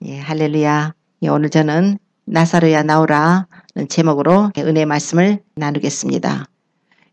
예, 할렐루야. 예, 오늘 저는 나사로야 나오라는 제목으로 은혜의 말씀을 나누겠습니다.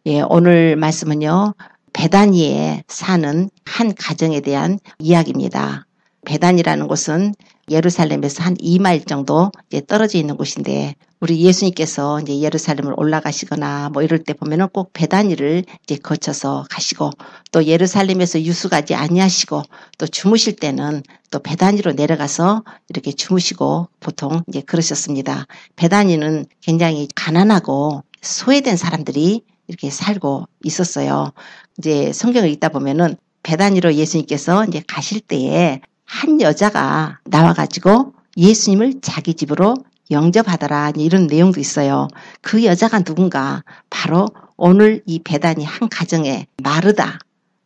예, 오늘 말씀은요, 베다니에 사는 한 가정에 대한 이야기입니다. 베다니라는 곳은 예루살렘에서 한 2마일 정도 떨어져 있는 곳인데, 우리 예수님께서 이제 예루살렘을 올라가시거나 뭐 이럴 때 보면은 꼭 베다니를 이제 거쳐서 가시고, 또 예루살렘에서 유숙하지 아니하시고, 또 주무실 때는 또 베다니로 내려가서 이렇게 주무시고 보통 이제 그러셨습니다. 베다니는 굉장히 가난하고 소외된 사람들이 이렇게 살고 있었어요. 이제 성경을 읽다 보면은 베다니로 예수님께서 이제 가실 때에 한 여자가 나와가지고 예수님을 자기 집으로 영접하더라, 이런 내용도 있어요. 그 여자가 누군가? 바로 오늘 이 베다니 한 가정의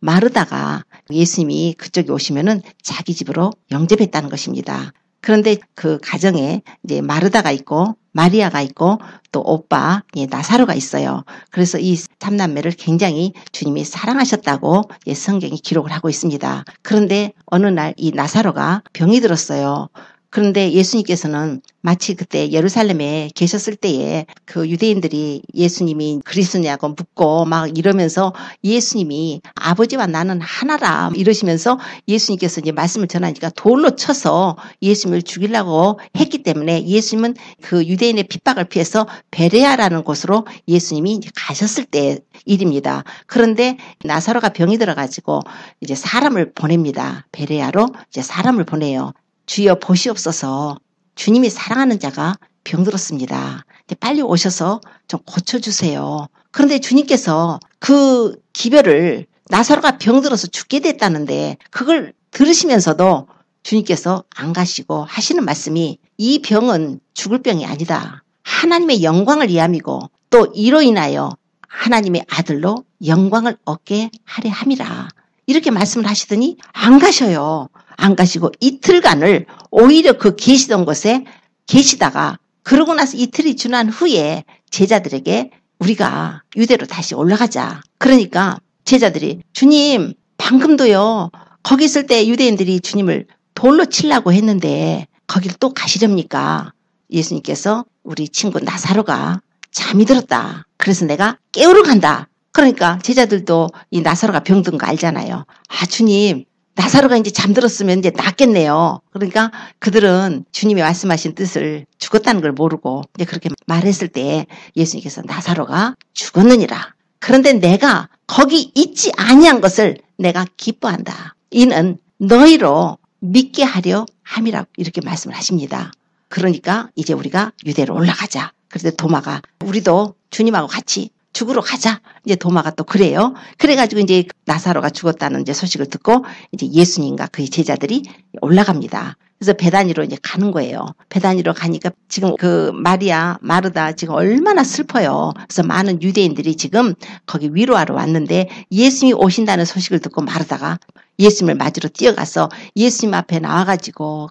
마르다가 예수님이 그쪽에 오시면은 자기 집으로 영접했다는 것입니다. 그런데 그 가정에 이제 마르다가 있고 마리아가 있고 또 오빠 나사로가 있어요. 그래서 이 삼남매를 굉장히 주님이 사랑하셨다고 성경이 기록을 하고 있습니다. 그런데 어느 날 이 나사로가 병이 들었어요. 그런데 예수님께서는 마치 그때 예루살렘에 계셨을 때에 그 유대인들이 예수님이 그리스도냐고 묻고 막 이러면서 예수님이 아버지와 나는 하나라 이러시면서 예수님께서 이제 말씀을 전하니까 돌로 쳐서 예수님을 죽이려고 했기 때문에 예수님은 그 유대인의 핍박을 피해서 베레아라는 곳으로 예수님이 가셨을 때 일입니다. 그런데 나사로가 병이 들어가지고 이제 사람을 보냅니다. 베레아로 이제 사람을 보내요. 주여 보시옵소서, 주님이 사랑하는 자가 병들었습니다. 빨리 오셔서 좀 고쳐주세요. 그런데 주님께서 그 기별을 나사로가 병들어서 죽게 됐다는데 그걸 들으시면서도 주님께서 안 가시고 하시는 말씀이, 이 병은 죽을 병이 아니다. 하나님의 영광을 위함이고 또 이로 인하여 하나님의 아들로 영광을 얻게 하려 함이라. 이렇게 말씀을 하시더니 안 가셔요. 안 가시고 이틀간을 오히려 그 계시던 곳에 계시다가, 그러고 나서 이틀이 지난 후에 제자들에게 우리가 유대로 다시 올라가자. 그러니까 제자들이 주님 방금도요 거기 있을 때 유대인들이 주님을 돌로 치려고 했는데 거길 또 가시렵니까? 예수님께서 우리 친구 나사로가 잠이 들었다. 그래서 내가 깨우러 간다. 그러니까 제자들도 이 나사로가 병든 거 알잖아요. 아, 주님, 나사로가 이제 잠들었으면 이제 낫겠네요. 그러니까 그들은 주님이 말씀하신 뜻을 죽었다는 걸 모르고 이제 그렇게 말했을 때 예수님께서 나사로가 죽었느니라. 그런데 내가 거기 있지 아니한 것을 내가 기뻐한다. 이는 너희로 믿게 하려 함이라고 이렇게 말씀을 하십니다. 그러니까 이제 우리가 유대로 올라가자. 그래서 도마가 우리도 주님하고 같이 죽으러 가자. 이제 도마가 또 그래요. 그래가지고 이제 나사로가 죽었다는 이제 소식을 듣고 이제 예수님과 그의 제자들이 올라갑니다. 그래서 베다니로 이제 가는 거예요. 베다니로 가니까 지금 그 마르다 지금 얼마나 슬퍼요. 그래서 많은 유대인들이 지금 거기 위로하러 왔는데 예수님이 오신다는 소식을 듣고 마르다가 예수님을 맞으러 뛰어가서 예수님 앞에 나와가지고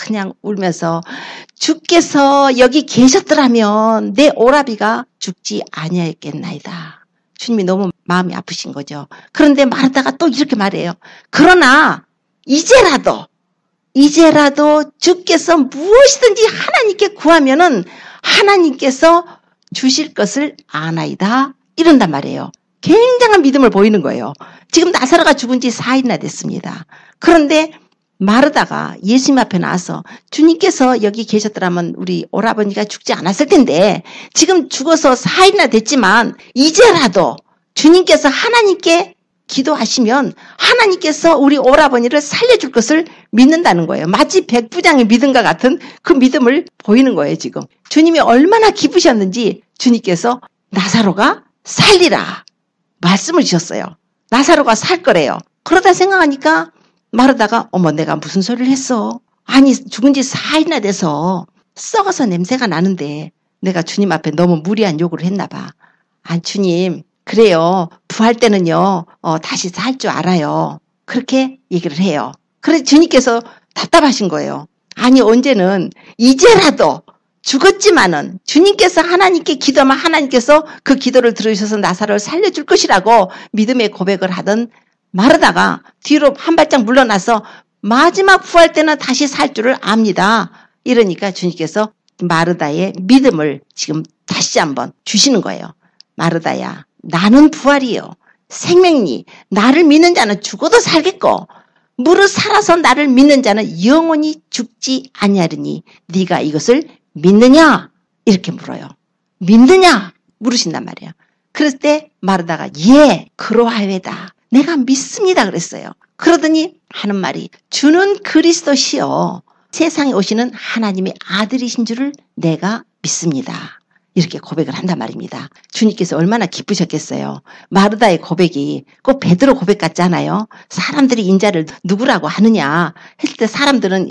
그냥 울면서 주께서 여기 계셨더라면 내 오라비가 죽지 아니하였겠나이다. 주님이 너무 마음이 아프신 거죠. 그런데 마르다가 또 이렇게 말해요. 그러나 이제라도 주께서 무엇이든지 하나님께 구하면은 하나님께서 주실 것을 아나이다. 이런단 말이에요. 굉장한 믿음을 보이는 거예요. 지금 나사로가 죽은 지 4일이나 됐습니다. 그런데 마르다가 예수님 앞에 나와서 주님께서 여기 계셨더라면 우리 오라버니가 죽지 않았을 텐데 지금 죽어서 4일이나 됐지만 이제라도 주님께서 하나님께 기도하시면 하나님께서 우리 오라버니를 살려줄 것을 믿는다는 거예요. 마치 백부장의 믿음과 같은 그 믿음을 보이는 거예요. 지금 주님이 얼마나 기쁘셨는지 주님께서 나사로가 살리라 말씀을 주셨어요. 나사로가 살 거래요. 그러다 생각하니까 마르다가 어머 내가 무슨 소리를 했어. 아니 죽은 지 4일이나 돼서 썩어서 냄새가 나는데 내가 주님 앞에 너무 무리한 요구를 했나 봐. 아 주님 그래요. 부활 때는요 다시 살 줄 알아요. 그렇게 얘기를 해요. 그래서 주님께서 답답하신 거예요. 아니 언제는 이제라도 죽었지만은 주님께서 하나님께 기도하면 하나님께서 그 기도를 들으셔서 나사로를 살려줄 것이라고 믿음의 고백을 하던 마르다가 뒤로 한 발짝 물러나서 마지막 부활 때는 다시 살 줄을 압니다. 이러니까 주님께서 마르다의 믿음을 지금 다시 한번 주시는 거예요. 마르다야, 나는 부활이요 생명이니 나를 믿는 자는 죽어도 살겠고 무릇 살아서 나를 믿는 자는 영원히 죽지 아니하리니 네가 이것을 믿느냐? 이렇게 물어요. 믿느냐? 물으신단 말이에요. 그랬을 때 마르다가 예, 그러하외다. 내가 믿습니다 그랬어요. 그러더니 하는 말이 주는 그리스도시요 세상에 오시는 하나님의 아들이신 줄을 내가 믿습니다. 이렇게 고백을 한단 말입니다. 주님께서 얼마나 기쁘셨겠어요. 마르다의 고백이 꼭 베드로 고백 같지 않아요? 사람들이 인자를 누구라고 하느냐 했을 때 사람들은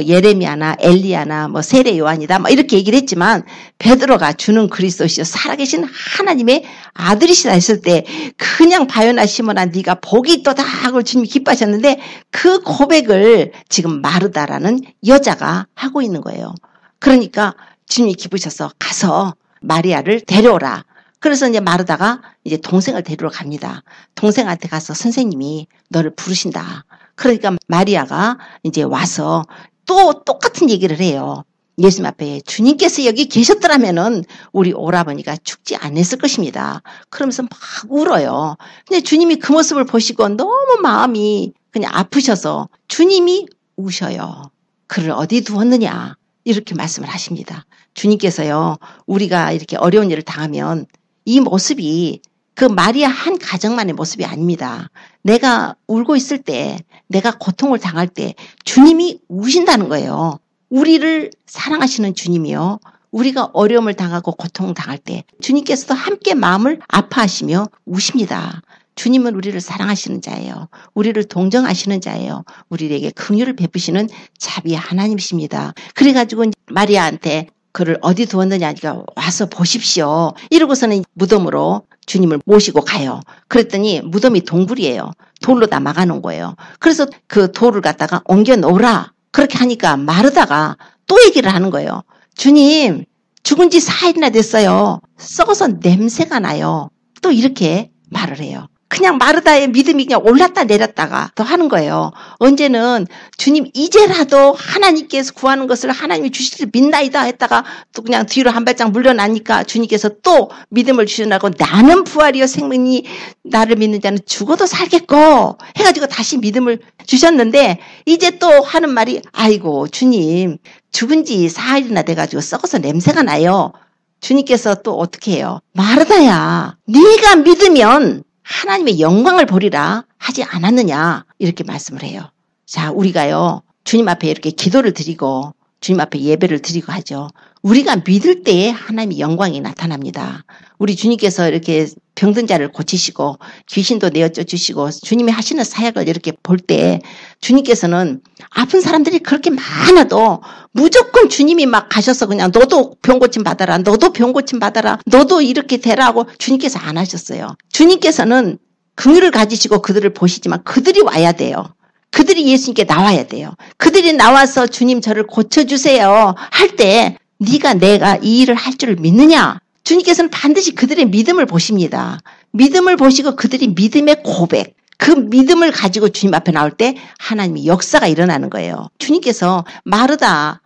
예레미야나 엘리야나 세례 요한이다 이렇게 얘기를 했지만 베드로가 주는 그리스도시요 살아계신 하나님의 아들이시다 했을 때 그냥 바요나 시몬아 네가 복이 있도다 하고 주님이 기뻐하셨는데 그 고백을 지금 마르다라는 여자가 하고 있는 거예요. 그러니까 주님이 기쁘셔서 가서 마리아를 데려오라. 그래서 이제 마르다가 이제 동생을 데리러 갑니다. 동생한테 가서 선생님이 너를 부르신다. 그러니까 마리아가 이제 와서 또 똑같은 얘기를 해요. 예수님 앞에 주님께서 여기 계셨더라면은 우리 오라버니가 죽지 않았을 것입니다. 그러면서 막 울어요. 근데 주님이 그 모습을 보시고 너무 마음이 그냥 아프셔서 주님이 우셔요. 그를 어디 두었느냐? 이렇게 말씀을 하십니다. 주님께서요, 우리가 이렇게 어려운 일을 당하면 이 모습이 그 마리아 한 가정만의 모습이 아닙니다. 내가 울고 있을 때, 내가 고통을 당할 때 주님이 우신다는 거예요. 우리를 사랑하시는 주님이요. 우리가 어려움을 당하고 고통을 당할 때 주님께서도 함께 마음을 아파하시며 우십니다. 주님은 우리를 사랑하시는 자예요. 우리를 동정하시는 자예요. 우리에게 긍휼을 베푸시는 자비의 하나님이십니다. 그래가지고 마리아한테 그를 어디 두었느냐니까 와서 보십시오. 이러고서는 무덤으로 주님을 모시고 가요. 그랬더니 무덤이 동굴이에요. 돌로 다 막아놓은 거예요. 그래서 그 돌을 갖다가 옮겨 놓으라. 그렇게 하니까 마르다가 또 얘기를 하는 거예요. 주님, 죽은 지 4일이나 됐어요. 썩어서 냄새가 나요. 또 이렇게 말을 해요. 그냥 마르다의 믿음이 그냥 올랐다 내렸다가 또 하는 거예요. 언제는 주님 이제라도 하나님께서 구하는 것을 하나님이 주실 줄 믿나이다 했다가 또 그냥 뒤로 한 발짝 물러나니까 주님께서 또 믿음을 주시라고 나는 부활이요 생명이 나를 믿는 자는 죽어도 살겠고 해가지고 다시 믿음을 주셨는데 이제 또 하는 말이 아이고 주님 죽은 지 4일이나 돼가지고 썩어서 냄새가 나요. 주님께서 또 어떻게 해요? 마르다야 네가 믿으면 하나님의 영광을 보리라 하지 않았느냐 이렇게 말씀을 해요. 자, 우리가요 주님 앞에 이렇게 기도를 드리고 주님 앞에 예배를 드리고 하죠. 우리가 믿을 때에 하나님의 영광이 나타납니다. 우리 주님께서 이렇게 병든 자를 고치시고 귀신도 내어 쫓으시고 주님이 하시는 사역을 이렇게 볼 때 주님께서는 아픈 사람들이 그렇게 많아도 무조건 주님이 막 가셔서 그냥 너도 병 고침 받아라. 너도 병 고침 받아라. 너도 이렇게 되라 하고 주님께서 안 하셨어요. 주님께서는 긍휼을 가지시고 그들을 보시지만 그들이 와야 돼요. 그들이 예수님께 나와야 돼요. 그들이 나와서 주님 저를 고쳐주세요 할 때 네가 내가 이 일을 할 줄 믿느냐? 주님께서는 반드시 그들의 믿음을 보십니다. 믿음을 보시고 그들이 믿음의 고백, 그 믿음을 가지고 주님 앞에 나올 때 하나님의 역사가 일어나는 거예요. 주님께서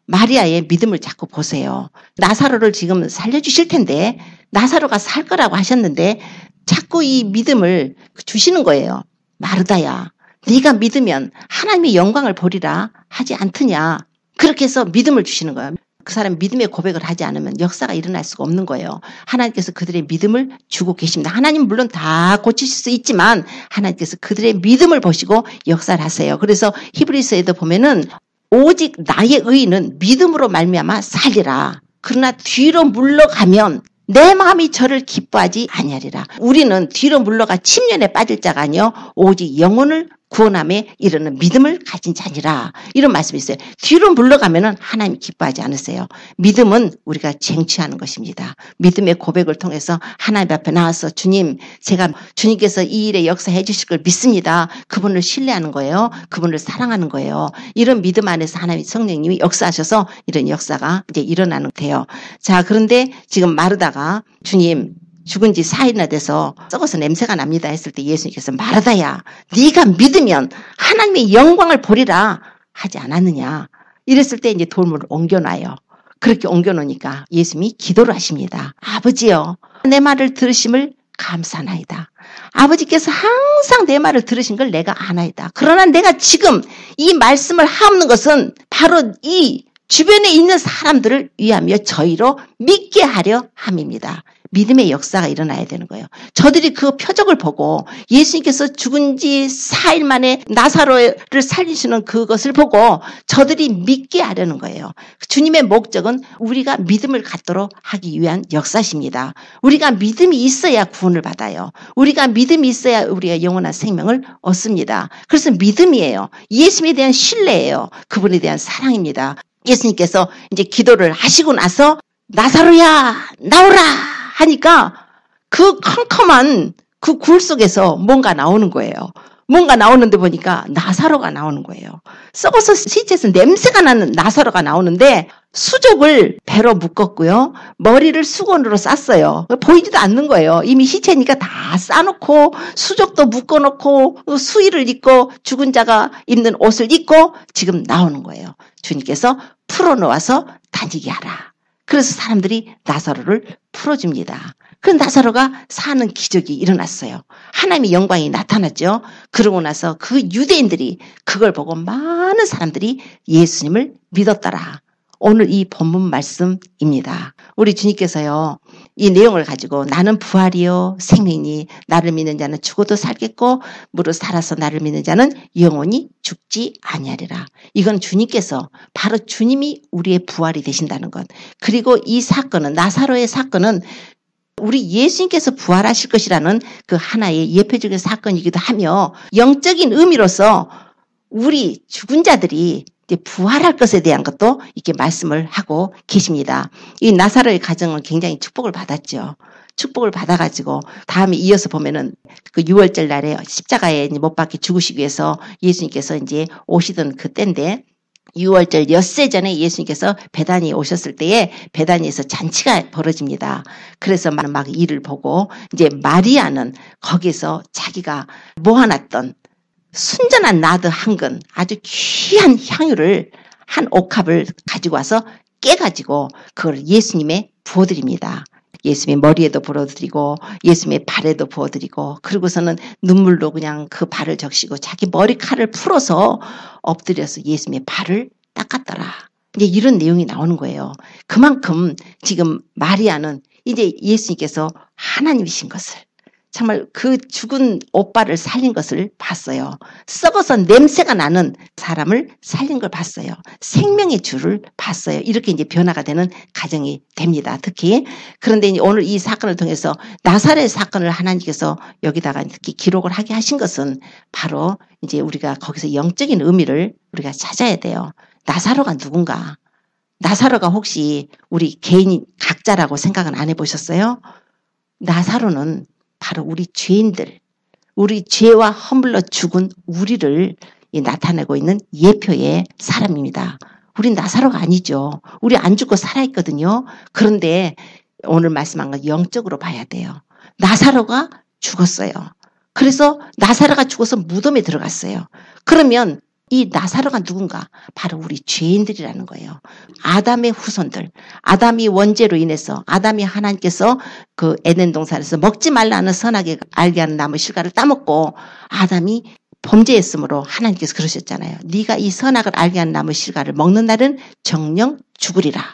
마리아의 믿음을 자꾸 보세요. 나사로를 지금 살려주실 텐데 나사로가 살 거라고 하셨는데 자꾸 이 믿음을 주시는 거예요. 마르다야 네가 믿으면 하나님의 영광을 보리라 하지 않더냐. 그렇게 해서 믿음을 주시는 거예요. 그 사람이 믿음의 고백을 하지 않으면 역사가 일어날 수가 없는 거예요. 하나님께서 그들의 믿음을 주고 계십니다. 하나님 물론 다 고치실 수 있지만 하나님께서 그들의 믿음을 보시고 역사를 하세요. 그래서 히브리서에도 보면은 오직 나의 의인은 믿음으로 말미암아 살리라. 그러나 뒤로 물러가면 내 마음이 저를 기뻐하지 아니하리라. 우리는 뒤로 물러가 침륜에 빠질 자가 아니요 오직 영혼을 구원함에 이르는 믿음을 가진 자니라. 이런 말씀이 있어요. 뒤로 물러가면은 하나님이 기뻐하지 않으세요. 믿음은 우리가 쟁취하는 것입니다. 믿음의 고백을 통해서 하나님 앞에 나와서 주님, 제가 주님께서 이 일에 역사해 주실 걸 믿습니다. 그분을 신뢰하는 거예요. 그분을 사랑하는 거예요. 이런 믿음 안에서 하나님 성령님이 역사하셔서 이런 역사가 이제 일어나는 돼요. 자, 그런데 지금 마르다가 주님, 죽은 지 4일이나 돼서 썩어서 냄새가 납니다 했을 때 예수님께서 마르다야, 네가 믿으면 하나님의 영광을 보리라 하지 않았느냐. 이랬을 때 이제 돌문을 옮겨놔요. 그렇게 옮겨놓으니까 예수님이 기도를 하십니다. 아버지여, 내 말을 들으심을 감사나이다. 아버지께서 항상 내 말을 들으신 걸 내가 아나이다. 그러나 내가 지금 이 말씀을 하옵는 것은 바로 이 주변에 있는 사람들을 위하며 저희로 믿게 하려 함입니다. 믿음의 역사가 일어나야 되는 거예요. 저들이 그 표적을 보고 예수님께서 죽은 지 4일 만에 나사로를 살리시는 그것을 보고 저들이 믿게 하려는 거예요. 주님의 목적은 우리가 믿음을 갖도록 하기 위한 역사십니다. 우리가 믿음이 있어야 구원을 받아요. 우리가 믿음이 있어야 우리가 영원한 생명을 얻습니다. 그래서 믿음이에요. 예수님에 대한 신뢰예요. 그분에 대한 사랑입니다. 예수님께서 이제 기도를 하시고 나서 나사로야 나오라 하니까 그 컴컴한 그 굴 속에서 뭔가 나오는 거예요. 뭔가 나오는데 보니까 나사로가 나오는 거예요. 썩어서 시체에서 냄새가 나는 나사로가 나오는데 수족을 배로 묶었고요. 머리를 수건으로 쌌어요. 보이지도 않는 거예요. 이미 시체니까 다 싸놓고 수족도 묶어놓고 수의를 입고 죽은 자가 입는 옷을 입고 지금 나오는 거예요. 주님께서 풀어놓아서 다니게 하라. 그래서 사람들이 나사로를 풀어줍니다. 그 나사로가 사는 기적이 일어났어요. 하나님의 영광이 나타났죠. 그러고 나서 그 유대인들이 그걸 보고 많은 사람들이 예수님을 믿었더라. 오늘 이 본문 말씀입니다. 우리 주님께서요, 이 내용을 가지고 나는 부활이요 생명이니 나를 믿는 자는 죽어도 살겠고 무릇 살아서 나를 믿는 자는 영원히 죽지 아니하리라. 이건 주님께서 바로 주님이 우리의 부활이 되신다는 것. 그리고 이 사건은 나사로의 사건은 우리 예수님께서 부활하실 것이라는 그 하나의 예표적인 사건이기도 하며 영적인 의미로서 우리 죽은 자들이 이제 부활할 것에 대한 것도 이렇게 말씀을 하고 계십니다. 이 나사로의 가정은 굉장히 축복을 받았죠. 축복을 받아가지고 다음에 이어서 보면은 그 6월절 날에 십자가에 못 박혀 죽으시기 위해서 예수님께서 이제 오시던 그때인데 6월절 엿새 전에 예수님께서 베다니에 오셨을 때에 베다니에서 잔치가 벌어집니다. 그래서 막 이를 보고 이제 마리아는 거기서 자기가 모아놨던 순전한 나드 한 근 아주 귀한 향유를 한 옥합을 가지고 와서 깨가지고 그걸 예수님에 부어드립니다. 예수님의 머리에도 부어드리고 예수님의 발에도 부어드리고 그러고서는 눈물로 그냥 그 발을 적시고 자기 머리칼을 풀어서 엎드려서 예수님의 발을 닦았더라. 이제 이런 내용이 나오는 거예요. 그만큼 지금 마리아는 이제 예수님께서 하나님이신 것을 정말 그 죽은 오빠를 살린 것을 봤어요. 썩어서 냄새가 나는 사람을 살린 걸 봤어요. 생명의 주를 봤어요. 이렇게 이제 변화가 되는 가정이 됩니다. 특히 그런데 이제 오늘 이 사건을 통해서 나사렛 사건을 하나님께서 여기다가 특히 기록을 하게 하신 것은 바로 이제 우리가 거기서 영적인 의미를 우리가 찾아야 돼요. 나사로가 누군가? 나사로가 혹시 우리 개인 각자라고 생각은 안 해보셨어요? 나사로는 바로 우리 죄인들, 우리 죄와 허물러 죽은 우리를 나타내고 있는 예표의 사람입니다. 우린 나사로가 아니죠. 우리 안 죽고 살아있거든요. 그런데 오늘 말씀한 건 영적으로 봐야 돼요. 나사로가 죽었어요. 그래서 나사로가 죽어서 무덤에 들어갔어요. 그러면 이 나사로가 누군가? 바로 우리 죄인들이라는 거예요. 아담의 후손들. 아담이 원죄로 인해서 아담이 하나님께서 그 에덴 동산에서 먹지 말라는 선하게 알게 하는 나무 실과를 따먹고 아담이 범죄했으므로 하나님께서 그러셨잖아요. 네가 이 선악을 알게 하는 나무 실과를 먹는 날은 정령 죽으리라.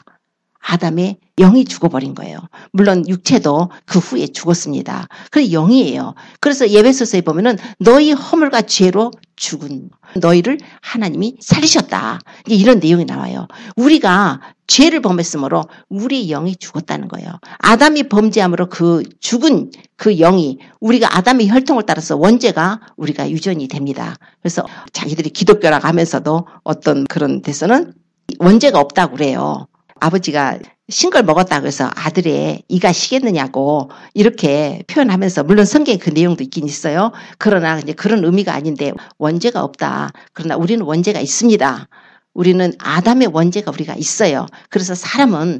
아담의 영이 죽어버린 거예요. 물론 육체도 그 후에 죽었습니다. 그래 영이에요. 그래서 예배소서에 보면은 너희 허물과 죄로 죽은 너희를 하나님이 살리셨다. 이제 이런 내용이 나와요. 우리가 죄를 범했으므로 우리의 영이 죽었다는 거예요. 아담이 범죄함으로 그 죽은 그 영이 우리가 아담의 혈통을 따라서 원죄가 우리가 유전이 됩니다. 그래서 자기들이 기독교라고 하면서도 어떤 그런 데서는 원죄가 없다고 그래요. 아버지가 신걸 먹었다고 해서 아들의 이가 시겠느냐고 이렇게 표현하면서 물론 성경에 그 내용도 있긴 있어요. 그러나 이제 그런 의미가 아닌데 원죄가 없다. 그러나 우리는 원죄가 있습니다. 우리는 아담의 원죄가 우리가 있어요. 그래서 사람은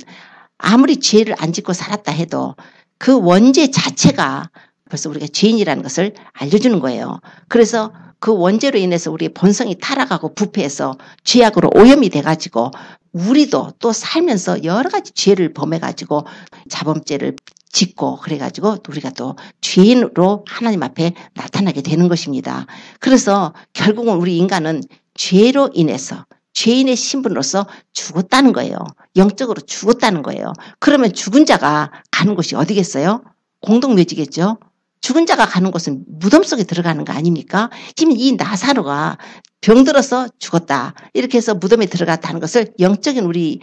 아무리 죄를 안 짓고 살았다 해도 그 원죄 자체가 벌써 우리가 죄인이라는 것을 알려주는 거예요. 그래서 그 원죄로 인해서 우리의 본성이 타락하고 부패해서 죄악으로 오염이 돼가지고 우리도 또 살면서 여러 가지 죄를 범해가지고 자범죄를 짓고 그래가지고 우리가 또 죄인으로 하나님 앞에 나타나게 되는 것입니다. 그래서 결국은 우리 인간은 죄로 인해서 죄인의 신분으로서 죽었다는 거예요. 영적으로 죽었다는 거예요. 그러면 죽은 자가 가는 곳이 어디겠어요? 공동묘지겠죠. 죽은 자가 가는 곳은 무덤 속에 들어가는 거 아닙니까? 지금 이 나사로가 병들어서 죽었다. 이렇게 해서 무덤에 들어갔다는 것을 영적인 우리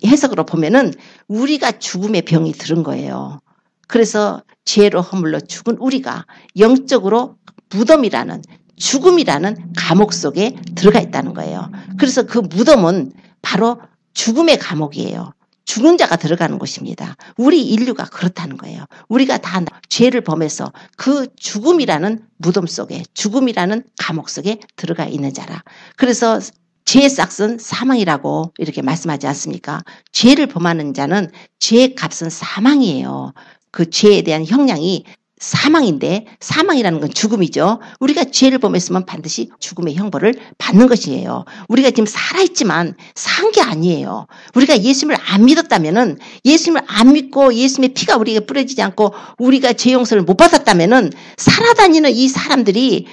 해석으로 보면은 우리가 죽음의 병이 들은 거예요. 그래서 죄로 허물러 죽은 우리가 영적으로 무덤이라는 죽음이라는 감옥 속에 들어가 있다는 거예요. 그래서 그 무덤은 바로 죽음의 감옥이에요. 죽은 자가 들어가는 곳입니다. 우리 인류가 그렇다는 거예요. 우리가 다 죄를 범해서 그 죽음이라는 무덤 속에 죽음이라는 감옥 속에 들어가 있는 자라. 그래서 죄의 싹은 사망이라고 이렇게 말씀하지 않습니까? 죄를 범하는 자는 죄의 값은 사망이에요. 그 죄에 대한 형량이 사망인데 사망이라는 건 죽음이죠. 우리가 죄를 범했으면 반드시 죽음의 형벌을 받는 것이에요. 우리가 지금 살아있지만 산 게 아니에요. 우리가 예수님을 안 믿었다면은 예수님을 안 믿고 예수님의 피가 우리에게 뿌려지지 않고 우리가 죄 용서를 못 받았다면은 살아다니는 이 사람들이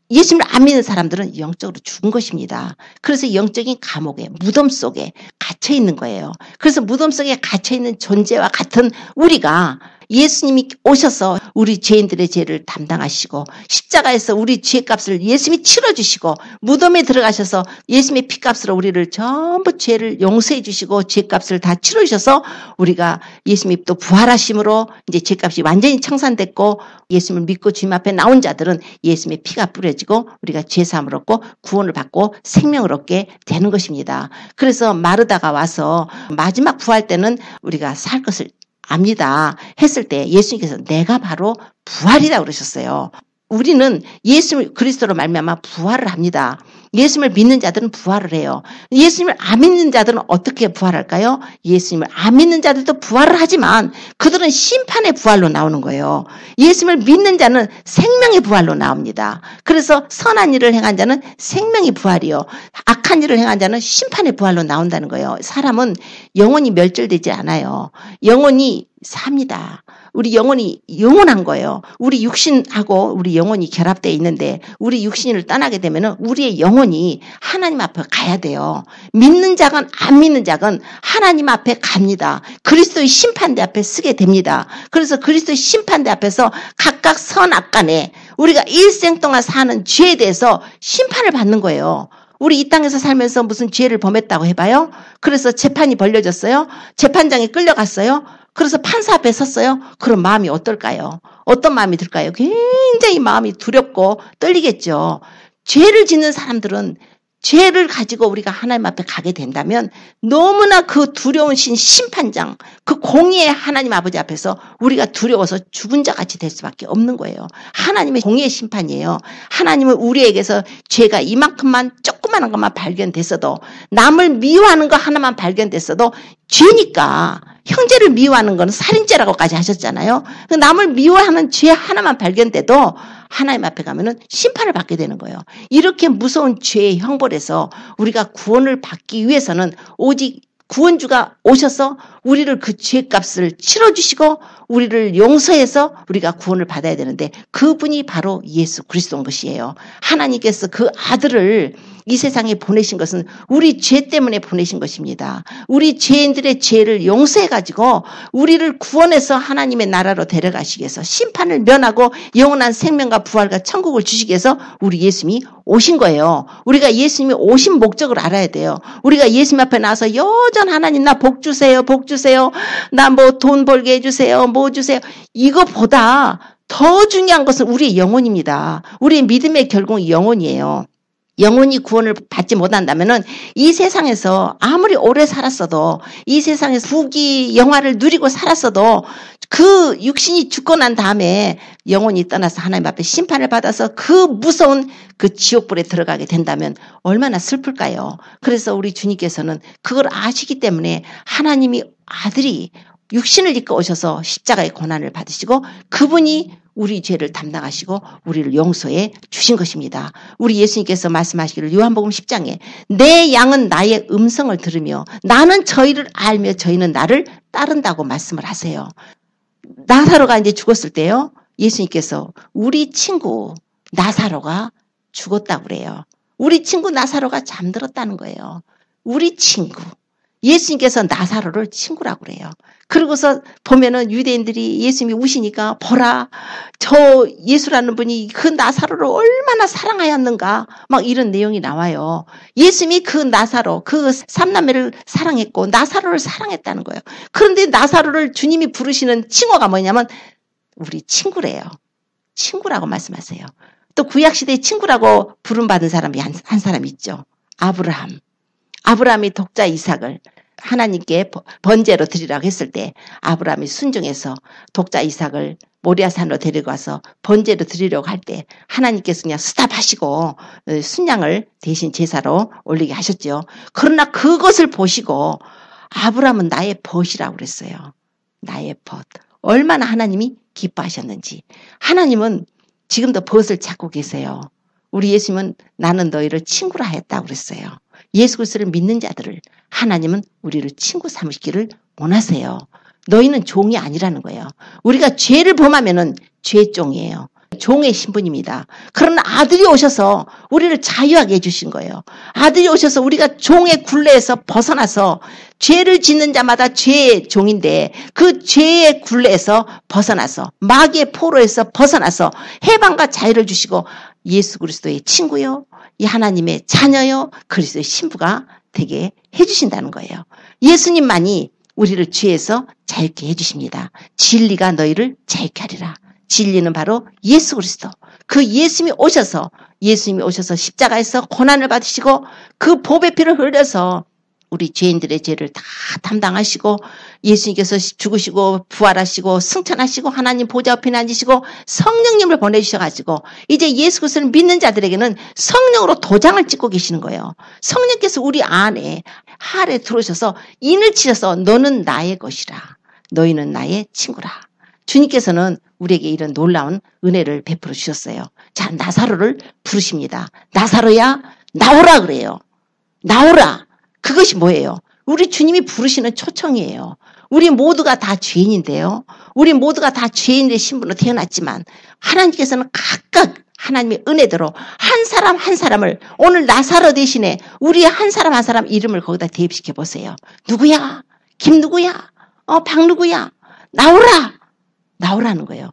예수님을 안 믿는 사람들은 영적으로 죽은 것입니다. 그래서 영적인 감옥에 무덤 속에 갇혀 있는 거예요. 그래서 무덤 속에 갇혀 있는 존재와 같은 우리가 예수님이 오셔서 우리 죄인들의 죄를 담당하시고 십자가에서 우리 죄값을 예수님이 치러주시고 무덤에 들어가셔서 예수님의 피값으로 우리를 전부 죄를 용서해 주시고 죄값을 다 치러주셔서 우리가 예수님이 또 부활하심으로 이제 죄값이 완전히 청산됐고 예수님을 믿고 주님 앞에 나온 자들은 예수님의 피가 뿌려지고 우리가 죄사함을 얻고 구원을 받고 생명을 얻게 되는 것입니다. 그래서 마르다가 와서 마지막 부활 때는 우리가 살 것을 압니다 했을 때 예수님께서 내가 바로 부활이라고 그러셨어요. 우리는 예수 그리스도로 말미암아 부활을 합니다. 예수님을 믿는 자들은 부활을 해요. 예수님을 안 믿는 자들은 어떻게 부활할까요? 예수님을 안 믿는 자들도 부활을 하지만 그들은 심판의 부활로 나오는 거예요. 예수님을 믿는 자는 생명의 부활로 나옵니다. 그래서 선한 일을 행한 자는 생명의 부활이요. 악한 일을 행한 자는 심판의 부활로 나온다는 거예요. 사람은 영원히 멸절되지 않아요. 영원히 삽니다. 우리 영혼이 영원한 거예요. 우리 육신하고 우리 영혼이 결합되어 있는데 우리 육신을 떠나게 되면 우리의 영혼이 하나님 앞에 가야 돼요. 믿는 자건 안 믿는 자건 하나님 앞에 갑니다. 그리스도의 심판대 앞에 서게 됩니다. 그래서 그리스도의 심판대 앞에서 각각 선악간에 우리가 일생 동안 사는 죄에 대해서 심판을 받는 거예요. 우리 이 땅에서 살면서 무슨 죄를 범했다고 해봐요. 그래서 재판이 벌려졌어요. 재판장에 끌려갔어요. 그래서 판사 앞에 섰어요. 그럼 마음이 어떨까요? 어떤 마음이 들까요? 굉장히 마음이 두렵고 떨리겠죠. 죄를 짓는 사람들은 죄를 가지고 우리가 하나님 앞에 가게 된다면 너무나 그 두려운 심판장, 그 공의의 하나님 아버지 앞에서 우리가 두려워서 죽은 자 같이 될 수밖에 없는 거예요. 하나님의 공의의 심판이에요. 하나님은 우리에게서 죄가 이만큼만 조그마한 것만 발견됐어도 남을 미워하는 거 하나만 발견됐어도 죄니까 형제를 미워하는 건 살인죄라고까지 하셨잖아요. 남을 미워하는 죄 하나만 발견돼도 하나님 앞에 가면은 심판을 받게 되는 거예요. 이렇게 무서운 죄의 형벌에서 우리가 구원을 받기 위해서는 오직 구원주가 오셔서 우리를 그 죄값을 치러주시고 우리를 용서해서 우리가 구원을 받아야 되는데 그분이 바로 예수 그리스도인 것이에요. 하나님께서 그 아들을 이 세상에 보내신 것은 우리 죄 때문에 보내신 것입니다. 우리 죄인들의 죄를 용서해가지고 우리를 구원해서 하나님의 나라로 데려가시기 위해서 심판을 면하고 영원한 생명과 부활과 천국을 주시기 위해서 우리 예수님이 오신 거예요. 우리가 예수님이 오신 목적을 알아야 돼요. 우리가 예수님 앞에 나와서 여전 하나님 나 복 주세요. 복 주세요. 나 뭐 돈 벌게 해주세요. 뭐 주세요. 이거보다 더 중요한 것은 우리의 영혼입니다. 우리의 믿음의 결국은 영혼이에요. 영혼이 구원을 받지 못한다면은 이 세상에서 아무리 오래 살았어도 이 세상에서 부귀 영화를 누리고 살았어도 그 육신이 죽고 난 다음에 영혼이 떠나서 하나님 앞에 심판을 받아서 그 무서운 그 지옥불에 들어가게 된다면 얼마나 슬플까요? 그래서 우리 주님께서는 그걸 아시기 때문에 하나님이 아들이 육신을 입고 오셔서 십자가의 고난을 받으시고 그분이 우리 죄를 담당하시고 우리를 용서해 주신 것입니다. 우리 예수님께서 말씀하시기를 요한복음 10장에 내 양은 나의 음성을 들으며 나는 저희를 알며 저희는 나를 따른다고 말씀을 하세요. 나사로가 이제 죽었을 때요. 예수님께서 우리 친구 나사로가 죽었다고 그래요. 우리 친구 나사로가 잠들었다는 거예요. 우리 친구. 예수님께서 나사로를 친구라고 그래요. 그러고서 보면은 유대인들이 예수님이 우시니까 보라 저 예수라는 분이 그 나사로를 얼마나 사랑하였는가 막 이런 내용이 나와요. 예수님이 그 나사로 그 삼남매를 사랑했고 나사로를 사랑했다는 거예요. 그런데 나사로를 주님이 부르시는 칭호가 뭐냐면 우리 친구래요. 친구라고 말씀하세요. 또 구약시대에 친구라고 부름받은 사람이 한 사람 있죠. 아브라함. 아브라함이 독자 이삭을 하나님께 번제로 드리라고 했을 때 아브라함이 순종해서 독자 이삭을 모리아산으로 데리고 와서 번제로 드리려고 할 때 하나님께서 그냥 스탑하시고 순양을 대신 제사로 올리게 하셨죠. 그러나 그것을 보시고 아브라함은 나의 벗이라고 그랬어요. 나의 벗. 얼마나 하나님이 기뻐하셨는지. 하나님은 지금도 벗을 찾고 계세요. 우리 예수님은 나는 너희를 친구라 했다고 그랬어요. 예수 그리스도를 믿는 자들을 하나님은 우리를 친구 삼으시기를 원하세요. 너희는 종이 아니라는 거예요. 우리가 죄를 범하면은 죄종이에요. 종의 신분입니다. 그러나 아들이 오셔서 우리를 자유하게 해주신 거예요. 아들이 오셔서 우리가 종의 굴레에서 벗어나서 죄를 짓는 자마다 죄의 종인데 그 죄의 굴레에서 벗어나서 마귀의 포로에서 벗어나서 해방과 자유를 주시고 예수 그리스도의 친구요. 이 하나님의 자녀요. 그리스도의 신부가 되게 해주신다는 거예요. 예수님만이 우리를 죄에서 자유케 해주십니다. 진리가 너희를 자유케 하리라. 진리는 바로 예수 그리스도. 그 예수님이 오셔서 십자가에서 고난을 받으시고 그 보배 피를 흘려서 우리 죄인들의 죄를 다 담당하시고 예수님께서 죽으시고 부활하시고 승천하시고 하나님 보좌 앞에 앉으시고 성령님을 보내주셔가지고 이제 예수 그리스도를 믿는 자들에게는 성령으로 도장을 찍고 계시는 거예요. 성령께서 우리 안에 하래 들어오셔서 인을 치셔서 너는 나의 것이라. 너희는 나의 친구라. 주님께서는 우리에게 이런 놀라운 은혜를 베풀어 주셨어요. 자, 나사로를 부르십니다. 나사로야 나오라 그래요. 나오라. 그것이 뭐예요? 우리 주님이 부르시는 초청이에요. 우리 모두가 다 죄인인데요. 우리 모두가 다 죄인의 신분으로 태어났지만 하나님께서는 각각 하나님의 은혜대로 한 사람 한 사람을 오늘 나사로 대신에 우리 한 사람 이름을 거기다 대입시켜 보세요. 누구야? 김누구야? 박누구야? 나오라. 나오라는 거예요.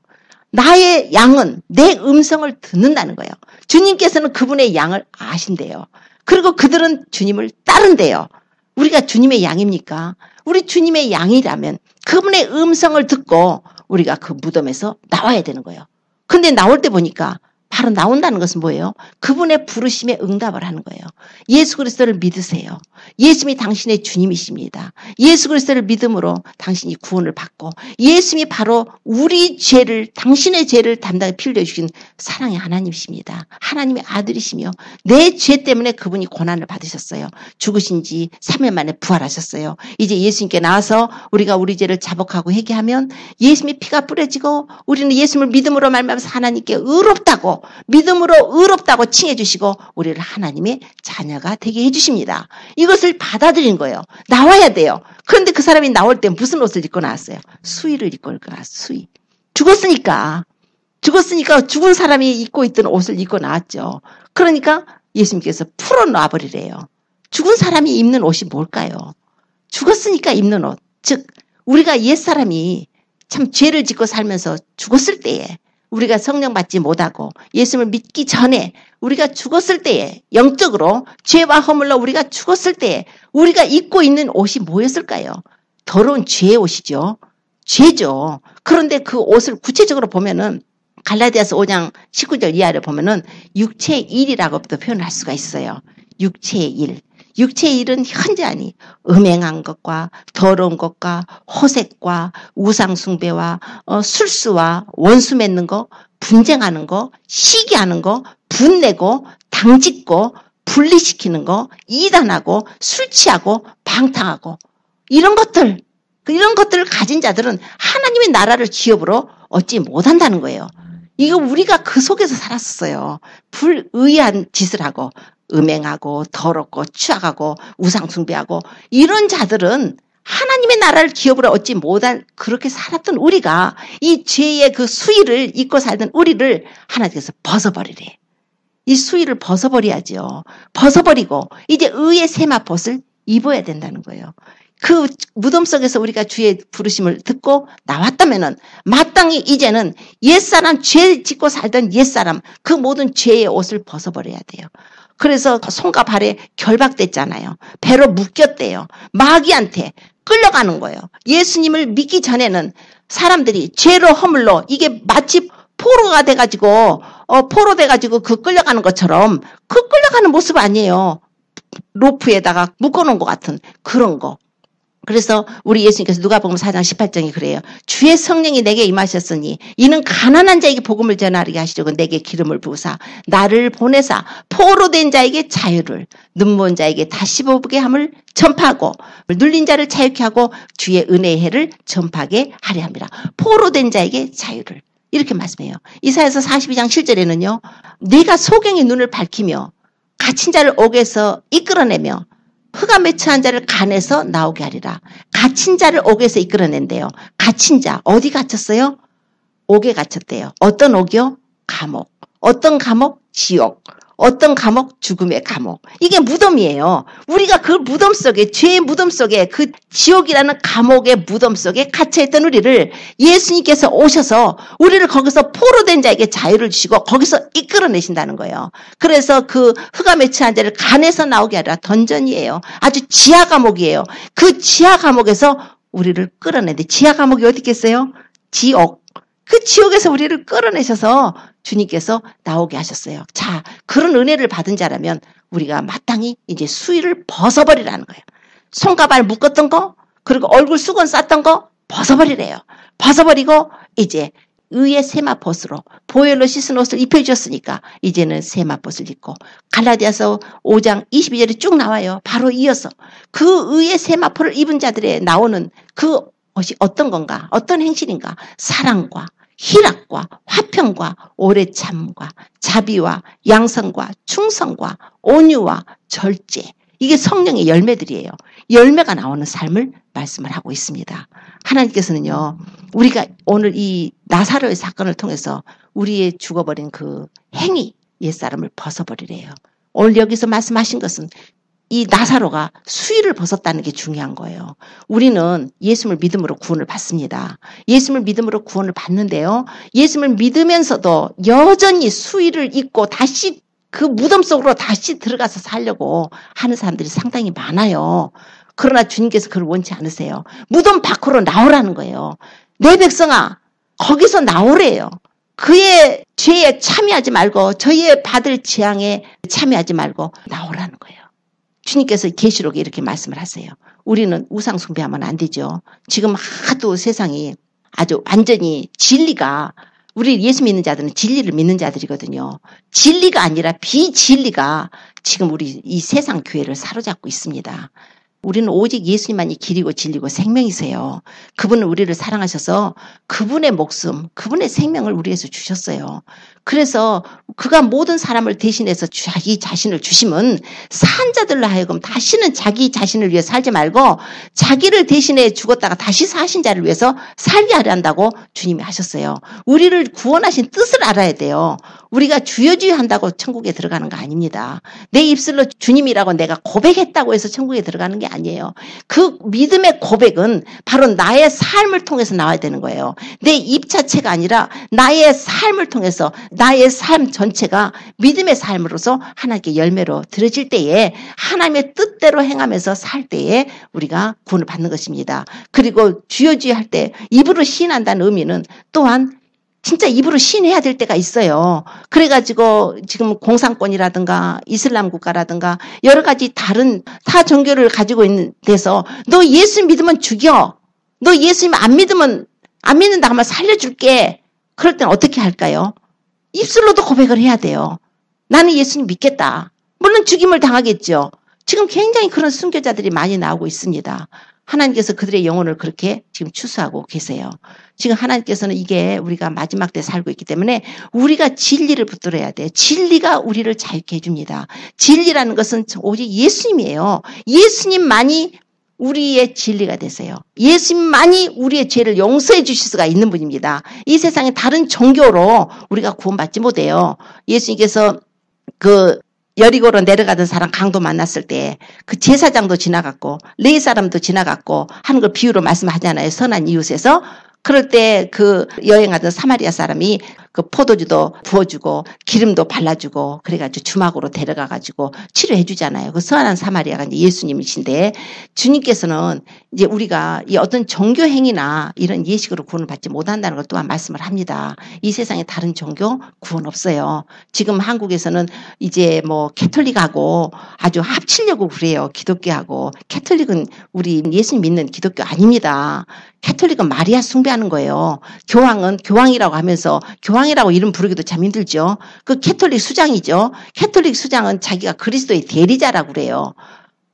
나의 양은 내 음성을 듣는다는 거예요. 주님께서는 그분의 양을 아신대요. 그리고 그들은 주님을 따른대요. 우리가 주님의 양입니까? 우리 주님의 양이라면 그분의 음성을 듣고 우리가 그 무덤에서 나와야 되는 거예요. 근데 나올 때 보니까 바로 나온다는 것은 뭐예요? 그분의 부르심에 응답을 하는 거예요. 예수 그리스도를 믿으세요. 예수님이 당신의 주님이십니다. 예수 그리스도를 믿음으로 당신이 구원을 받고 예수님이 바로 우리 죄를 당신의 죄를 담당해 피 흘려주신 사랑의 하나님이십니다. 하나님의 아들이시며 내 죄 때문에 그분이 고난을 받으셨어요. 죽으신 지 3일 만에 부활하셨어요. 이제 예수님께 나와서 우리가 우리 죄를 자복하고 회개하면 예수님의 피가 뿌려지고 우리는 예수님을 믿음으로 말미암아서 하나님께 의롭다고 믿음으로 의롭다고 칭해 주시고 우리를 하나님의 자녀가 되게 해주십니다. 이것을 받아들인 거예요. 나와야 돼요. 그런데 그 사람이 나올 때 무슨 옷을 입고 나왔어요? 수의를 입고 나왔어요. 수의. 죽었으니까 죽은 사람이 입고 있던 옷을 입고 나왔죠. 그러니까 예수님께서 풀어놔버리래요. 죽은 사람이 입는 옷이 뭘까요? 죽었으니까 입는 옷. 즉 우리가 옛사람이 참 죄를 짓고 살면서 죽었을 때에 우리가 성령 받지 못하고 예수님을 믿기 전에 우리가 죽었을 때에 영적으로 죄와 허물로 우리가 죽었을 때에 우리가 입고 있는 옷이 뭐였을까요? 더러운 죄의 옷이죠. 죄죠. 그런데 그 옷을 구체적으로 보면은 갈라디아서 5장 19절 이하를 보면은 육체의 일이라고도 표현할 수가 있어요. 육체의 일. 육체의 일은 현저하니 음행한 것과 더러운 것과 호색과 우상숭배와 술수와 원수 맺는 거, 분쟁하는 거, 시기하는 거, 분내고 당짓고 분리시키는 거, 이단하고 술 취하고 방탕하고 이런 것들 이런 것들을 가진 자들은 하나님의 나라를 기업으로 얻지 못한다는 거예요. 이거 우리가 그 속에서 살았었어요. 불의한 짓을 하고 음행하고 더럽고 추악하고 우상숭배하고 이런 자들은 하나님의 나라를 기업으로 얻지 못한 그렇게 살았던 우리가 이 죄의 그 수위를 잊고 살던 우리를 하나님께서 벗어버리래. 이 수위를 벗어버려야죠. 벗어버리고 이제 의의 세마포를 입어야 된다는 거예요. 그 무덤 속에서 우리가 주의 부르심을 듣고 나왔다면은 마땅히 이제는 옛사람, 죄 짓고 살던 옛사람, 그 모든 죄의 옷을 벗어버려야 돼요. 그래서 손과 발에 결박됐잖아요. 배로 묶였대요. 마귀한테 끌려가는 거예요. 예수님을 믿기 전에는 사람들이 죄로 허물로 이게 마치 포로가 돼가지고 포로 돼가지고 그 끌려가는 것처럼 그 끌려가는 모습 아니에요. 로프에다가 묶어놓은 것 같은 그런 거. 그래서 우리 예수님께서 누가복음 4장 18절이 그래요. 주의 성령이 내게 임하셨으니 이는 가난한 자에게 복음을 전하게 하시려고 내게 기름을 부으사 나를 보내사 포로된 자에게 자유를 눈먼 자에게 다시 보게 함을 전파하고 눌린 자를 자유케 하고 주의 은혜의 해를 전파하게 하려 함이라. 포로된 자에게 자유를 이렇게 말씀해요. 이사야서 42장 7절에는요. 네가 소경의 눈을 밝히며 갇힌 자를 옥에서 이끌어내며 흑암에 처한 자를 간에서 나오게 하리라. 갇힌 자를 옥에서 이끌어낸대요. 갇힌 자 어디 갇혔어요? 옥에 갇혔대요. 어떤 옥이요? 감옥. 어떤 감옥? 지옥. 어떤 감옥? 죽음의 감옥. 이게 무덤이에요. 우리가 그 무덤 속에 죄의 무덤 속에 그 지옥이라는 감옥의 무덤 속에 갇혀있던 우리를 예수님께서 오셔서 우리를 거기서 포로된 자에게 자유를 주시고 거기서 이끌어내신다는 거예요. 그래서 그 흑암에 처한 자를 간에서 나오게 하라. 던전이에요. 아주 지하 감옥이에요. 그 지하 감옥에서 우리를 끌어내는데 지하 감옥이 어디 있겠어요? 지옥. 그 지옥에서 우리를 끌어내셔서 주님께서 나오게 하셨어요. 자, 그런 은혜를 받은 자라면 우리가 마땅히 이제 수위를 벗어버리라는 거예요. 손과 발 묶었던 거, 그리고 얼굴 수건 쌌던 거 벗어버리래요. 벗어버리고 이제 의의 세마포스로 보혈로 씻은 옷을 입혀주셨으니까 이제는 세마포스를 입고 갈라디아서 5장 22절에 쭉 나와요. 바로 이어서 그 의의 세마포를 입은 자들에 나오는 그 것이 어떤 건가? 어떤 행실인가? 사랑과 희락과 화평과 오래 참과 자비와 양선과 충성과 온유와 절제. 이게 성령의 열매들이에요. 열매가 나오는 삶을 말씀을 하고 있습니다. 하나님께서는요. 우리가 오늘 이 나사로의 사건을 통해서 우리의 죽어버린 그 행위 옛사람을 벗어버리래요. 오늘 여기서 말씀하신 것은 이 나사로가 수위를 벗었다는 게 중요한 거예요. 우리는 예수님을 믿음으로 구원을 받습니다. 예수님을 믿음으로 구원을 받는데요. 예수님을 믿으면서도 여전히 수위를 잊고 다시 그 무덤 속으로 다시 들어가서 살려고 하는 사람들이 상당히 많아요. 그러나 주님께서 그걸 원치 않으세요. 무덤 밖으로 나오라는 거예요. 내 백성아, 거기서 나오래요. 그의 죄에 참여하지 말고 저희의 받을 재앙에 참여하지 말고 나오라는 거예요. 주님께서 계시록에 이렇게 말씀을 하세요. 우리는 우상 숭배하면 안 되죠. 지금 하도 세상이 아주 완전히 진리가 우리 예수 믿는 자들은 진리를 믿는 자들이거든요. 진리가 아니라 비진리가 지금 우리 이 세상 교회를 사로잡고 있습니다. 우리는 오직 예수님만이 길이고 진리고 생명이세요. 그분은 우리를 사랑하셔서 그분의 목숨, 그분의 생명을 우리에서 주셨어요. 그래서 그가 모든 사람을 대신해서 자기 자신을 주심은 산 자들로 하여금 다시는 자기 자신을 위해 살지 말고 자기를 대신해 죽었다가 다시 사신 자를 위해서 살게 하려 한다고 주님이 하셨어요. 우리를 구원하신 뜻을 알아야 돼요. 우리가 주여주여 한다고 천국에 들어가는 거 아닙니다. 내 입술로 주님이라고 내가 고백했다고 해서 천국에 들어가는 게 아니에요. 그 믿음의 고백은 바로 나의 삶을 통해서 나와야 되는 거예요. 내 입 자체가 아니라 나의 삶을 통해서 나의 삶 전체가 믿음의 삶으로서 하나님께 열매로 들어질 때에 하나님의 뜻대로 행하면서 살 때에 우리가 구원을 받는 것입니다. 그리고 주여 주여 할 때 입으로 시인한다는 의미는 또한 진짜 입으로 시인해야 될 때가 있어요. 그래가지고 지금 공산권이라든가 이슬람 국가라든가 여러 가지 다른 타 종교를 가지고 있는 데서 너 예수 믿으면 죽여. 너 예수님 안 믿으면 안 믿는다 하면 살려줄게. 그럴 땐 어떻게 할까요? 입술로도 고백을 해야 돼요. 나는 예수님 믿겠다. 물론 죽임을 당하겠죠. 지금 굉장히 그런 순교자들이 많이 나오고 있습니다. 하나님께서 그들의 영혼을 그렇게 지금 추수하고 계세요. 지금 하나님께서는 이게 우리가 마지막 때 살고 있기 때문에 우리가 진리를 붙들어야 돼. 진리가 우리를 자유케 해줍니다. 진리라는 것은 오직 예수님이에요. 예수님만이 우리의 진리가 되세요. 예수님만이 우리의 죄를 용서해 주실 수가 있는 분입니다. 이 세상에 다른 종교로 우리가 구원받지 못해요. 예수님께서 그 여리고로 내려가던 사람 강도 만났을 때 그 제사장도 지나갔고 레위 사람도 지나갔고 하는 걸 비유로 말씀하잖아요. 선한 이웃에서. 그럴 때 그 여행하던 사마리아 사람이 그 포도주도 부어주고 기름도 발라주고 그래가지고 주막으로 데려가가지고 치료해 주잖아요. 그 선한 사마리아가 이제 예수님이신데 주님께서는 이제 우리가 이 어떤 종교 행위나 이런 예식으로 구원을 받지 못한다는 걸 또한 말씀을 합니다. 이 세상에 다른 종교 구원 없어요. 지금 한국에서는 이제 뭐 캐톨릭하고 아주 합치려고 그래요. 기독교하고. 캐톨릭은 우리 예수님 믿는 기독교 아닙니다. 캐톨릭은 마리아 숭배하는 거예요. 교황은 교황이라고 하면서 교황이라고 이름 부르기도 참 힘들죠. 그 캐톨릭 수장이죠. 캐톨릭 수장은 자기가 그리스도의 대리자라고 그래요.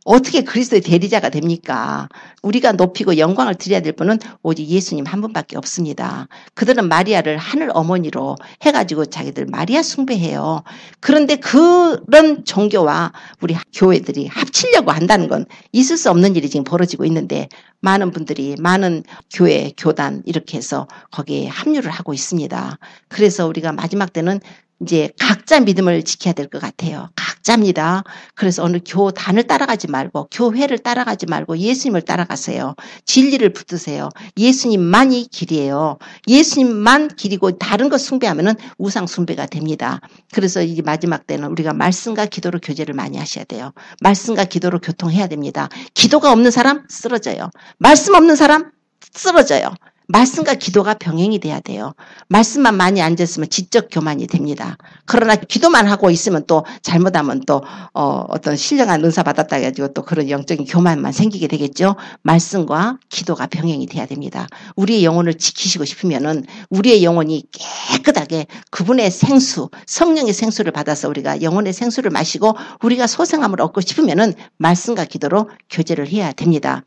어떻게 그리스도의 대리자가 됩니까? 우리가 높이고 영광을 드려야 될 분은 오직 예수님 한 분밖에 없습니다. 그들은 마리아를 하늘 어머니로 해가지고 자기들 마리아 숭배해요. 그런데 그런 종교와 우리 교회들이 합치려고 한다는 건 있을 수 없는 일이 지금 벌어지고 있는데 많은 분들이 많은 교회, 교단 이렇게 해서 거기에 합류를 하고 있습니다. 그래서 우리가 마지막 때는 이제 각자 믿음을 지켜야 될 것 같아요. 각자입니다. 그래서 어느 교단을 따라가지 말고 교회를 따라가지 말고 예수님을 따라가세요. 진리를 붙드세요. 예수님만이 길이에요. 예수님만 길이고 다른 것 숭배하면은 우상 숭배가 됩니다. 그래서 이제 마지막 때는 우리가 말씀과 기도로 교제를 많이 하셔야 돼요. 말씀과 기도로 교통해야 됩니다. 기도가 없는 사람 쓰러져요. 말씀 없는 사람 쓰러져요. 말씀과 기도가 병행이 돼야 돼요. 말씀만 많이 앉았으면 지적 교만이 됩니다. 그러나 기도만 하고 있으면 또 잘못하면 또 어떤 신령한 은사 받았다 해가지고 또 그런 영적인 교만만 생기게 되겠죠. 말씀과 기도가 병행이 돼야 됩니다. 우리의 영혼을 지키시고 싶으면은 우리의 영혼이 깨끗하게 그분의 생수, 성령의 생수를 받아서 우리가 영혼의 생수를 마시고 우리가 소생함을 얻고 싶으면은 말씀과 기도로 교제를 해야 됩니다.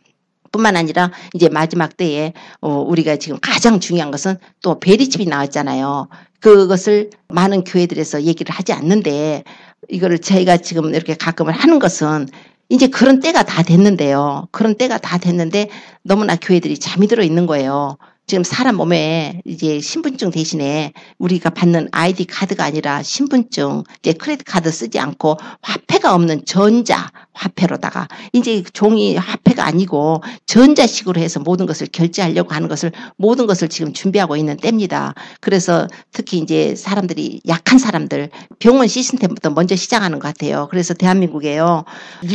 뿐만 아니라 이제 마지막 때에 우리가 지금 가장 중요한 것은 또 베리칩이 나왔잖아요. 그것을 많은 교회들에서 얘기를 하지 않는데 이거를 저희가 지금 이렇게 가끔을 하는 것은 이제 그런 때가 다 됐는데요. 그런 때가 다 됐는데 너무나 교회들이 잠이 들어 있는 거예요. 지금 사람 몸에 이제 신분증 대신에 우리가 받는 아이디 카드가 아니라 신분증, 이제 크레딧 카드 쓰지 않고 화폐가 없는 전자 화폐로다가 이제 종이 화폐가 아니고 전자식으로 해서 모든 것을 결제하려고 하는 것을 모든 것을 지금 준비하고 있는 때입니다. 그래서 특히 이제 사람들이 약한 사람들 병원 시스템부터 먼저 시작하는 것 같아요. 그래서 대한민국에요.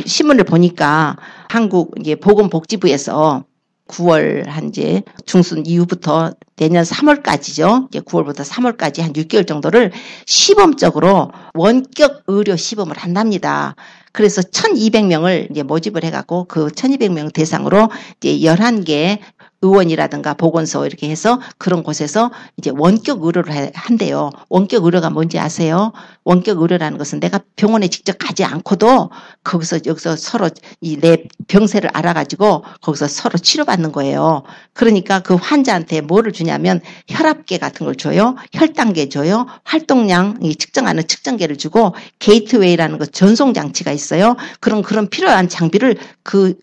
신문을 보니까 한국 이제 보건복지부에서 9월 한 이제 중순 이후부터 내년 3월까지죠. 이제 9월부터 3월까지 한 6개월 정도를 시범적으로 원격 의료 시범을 한답니다. 그래서 1,200명을 이제 모집을 해갖고 그 1,200명 대상으로 이제 11개 의원이라든가 보건소 이렇게 해서 그런 곳에서 이제 원격 의료를 한대요. 원격 의료가 뭔지 아세요? 원격 의료라는 것은 내가 병원에 직접 가지 않고도 여기서 서로 내 병세를 알아가지고 거기서 서로 치료받는 거예요. 그러니까 그 환자한테 뭐를 주냐면 혈압계 같은 걸 줘요. 혈당계 줘요. 활동량 측정하는 측정계를 주고 게이트웨이라는 거 전송장치가 있어요. 그런 필요한 장비를 그